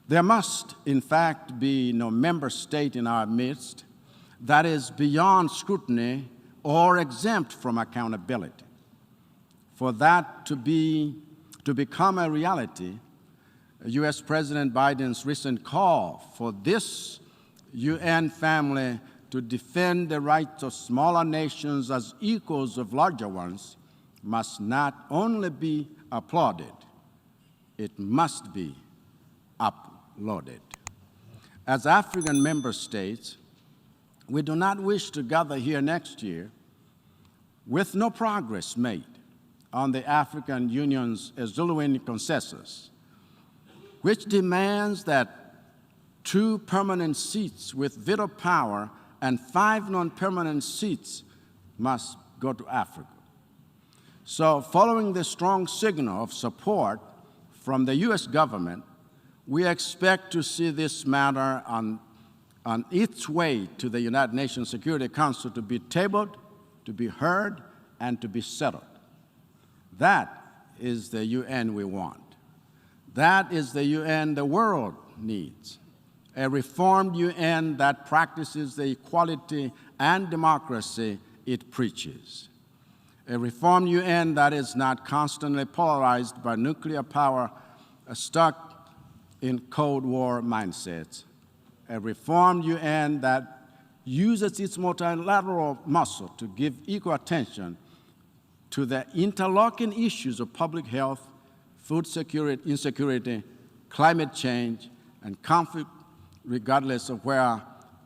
There must, in fact, be no member state in our midst that is beyond scrutiny or exempt from accountability. For that to become a reality, U.S. President Biden's recent call for this UN family to defend the rights of smaller nations as equals of larger ones must not only be applauded, it must be applauded. As African member states, we do not wish to gather here next year with no progress made on the African Union's Zuluan consensus, which demands that 2 permanent seats with veto power and 5 non-permanent seats must go to Africa. So, following the strong signal of support from the U.S. government, we expect to see this matter on its way to the United Nations Security Council to be tabled, to be heard, and to be settled. That is the UN we want. That is the UN the world needs. A reformed UN that practices the equality and democracy it preaches. A reformed UN that is not constantly polarized by nuclear power, stuck in Cold War mindsets. A reformed UN that uses its multilateral muscle to give equal attention to the interlocking issues of public health, food security, insecurity, climate change, and conflict, regardless of where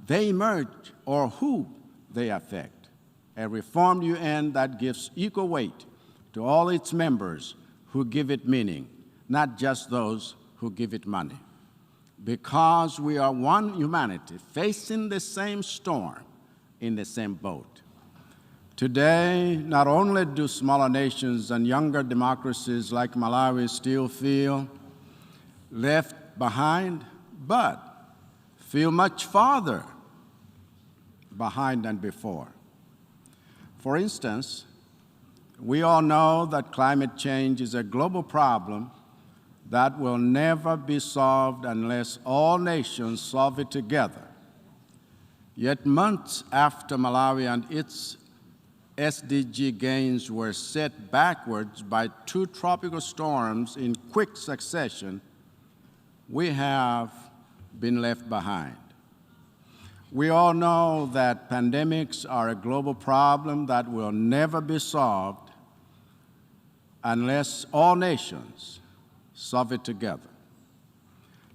they emerge or who they affect. A reformed UN that gives equal weight to all its members who give it meaning, not just those who give it money. Because we are one humanity facing the same storm in the same boat. Today, not only do smaller nations and younger democracies like Malawi still feel left behind, but feel much farther behind than before. For instance, we all know that climate change is a global problem that will never be solved unless all nations solve it together. Yet months after Malawi and its SDG gains were set backwards by 2 tropical storms in quick succession, we have been left behind. We all know that pandemics are a global problem that will never be solved unless all nations solve it together.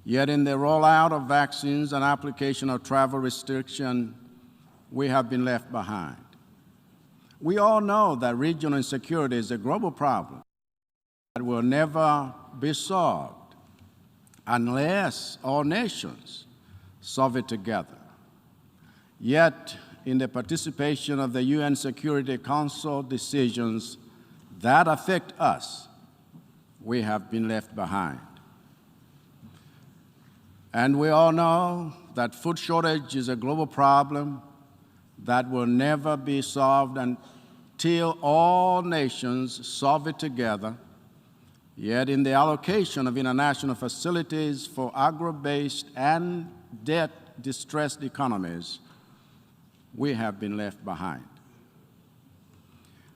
Yet in the rollout of vaccines and application of travel restriction, we have been left behind. We all know that regional insecurity is a global problem that will never be solved unless all nations solve it together. Yet, in the participation of the UN Security Council decisions that affect us, we have been left behind. And we all know that food shortage is a global problem that will never be solved until all nations solve it together. Yet in the allocation of international facilities for agro-based and debt-distressed economies, we have been left behind.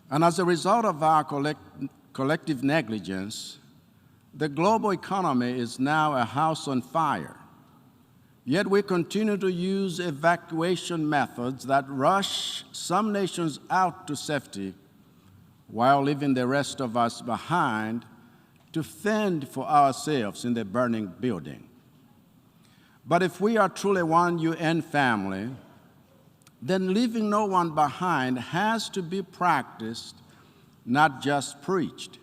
And as a result of our collective negligence, the global economy is now a house on fire. Yet we continue to use evacuation methods that rush some nations out to safety while leaving the rest of us behind to fend for ourselves in the burning building. But if we are truly one UN family, then leaving no one behind has to be practiced, not just preached.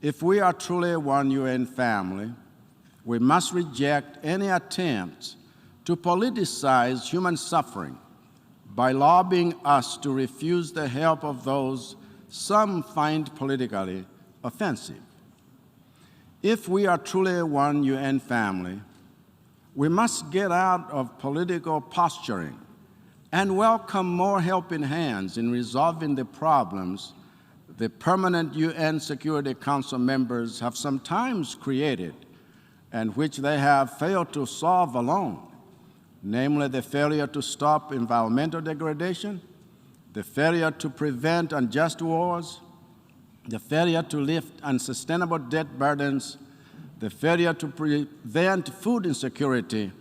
If we are truly one UN family, we must reject any attempts to politicize human suffering by lobbying us to refuse the help of those some find politically offensive. If we are truly one UN family, we must get out of political posturing and welcome more helping hands in resolving the problems the permanent UN Security Council members have sometimes created and which they have failed to solve alone, namely the failure to stop environmental degradation, the failure to prevent unjust wars, the failure to lift unsustainable debt burdens, the failure to prevent food insecurity,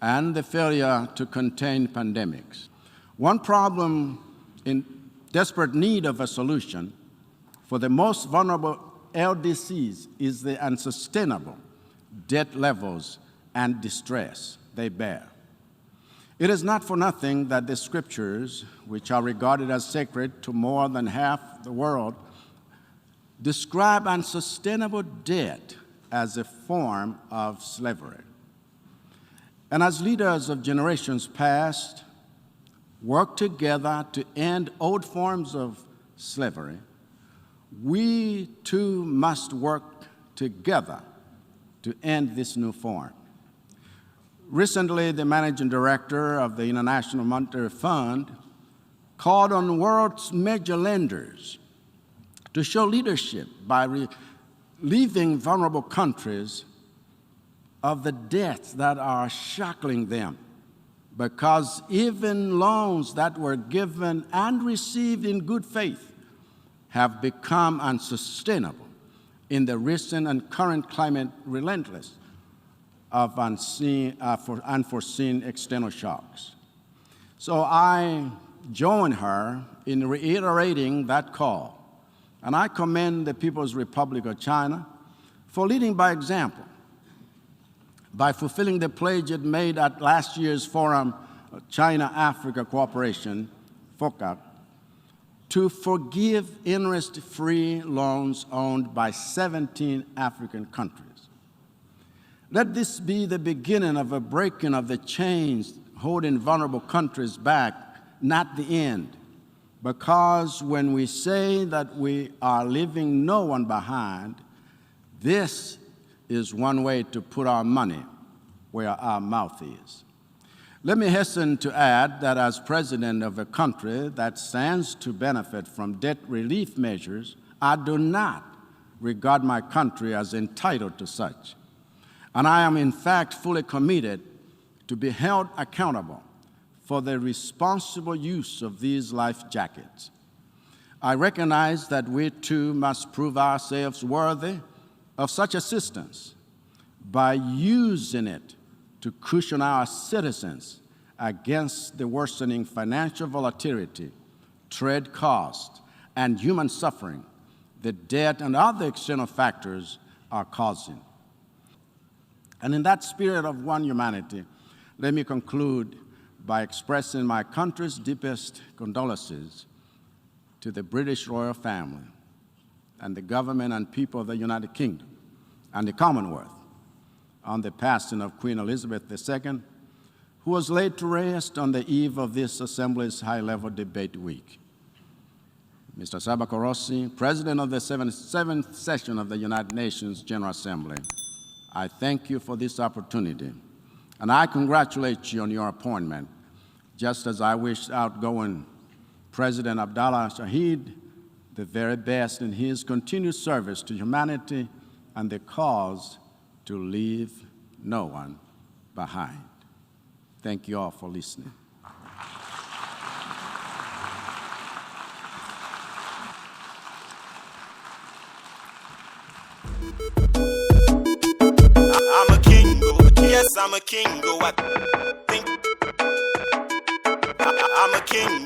and the failure to contain pandemics. One problem in desperate need of a solution for the most vulnerable LDCs is the unsustainable debt levels and distress they bear. It is not for nothing that the scriptures, which are regarded as sacred to more than half the world, describe unsustainable debt as a form of slavery. And as leaders of generations past work together to end old forms of slavery, we too must work together to end this new form. Recently, the managing director of the International Monetary Fund called on the world's major lenders to show leadership by relieving vulnerable countries of the debts that are shackling them, because even loans that were given and received in good faith have become unsustainable in the recent and current climate relentless of unforeseen external shocks. So I join her in reiterating that call, and I commend the People's Republic of China for leading by example, by fulfilling the pledge it made at last year's Forum of China-Africa Cooperation, FOCAC, to forgive interest-free loans owned by 17 African countries. Let this be the beginning of a breaking of the chains holding vulnerable countries back, not the end. Because when we say that we are leaving no one behind, this is one way to put our money where our mouth is. Let me hasten to add that as president of a country that stands to benefit from debt relief measures, I do not regard my country as entitled to such. And I am in fact fully committed to be held accountable for the responsible use of these life jackets. I recognize that we too must prove ourselves worthy of such assistance by using it to cushion our citizens against the worsening financial volatility, trade costs, and human suffering that debt and other external factors are causing. And in that spirit of one humanity, let me conclude by expressing my country's deepest condolences to the British royal family and the government and people of the United Kingdom and the Commonwealth on the passing of Queen Elizabeth II, who was laid to rest on the eve of this Assembly's high-level debate week. Mr. Sabako Rossi, President of the 77th session of the United Nations General Assembly, I thank you for this opportunity, and I congratulate you on your appointment, just as I wish outgoing President Abdallah Shahid the very best in his continued service to humanity and the cause to leave no one behind. Thank you all for listening. I'm a king, yes, I'm a king, I think I'm a king,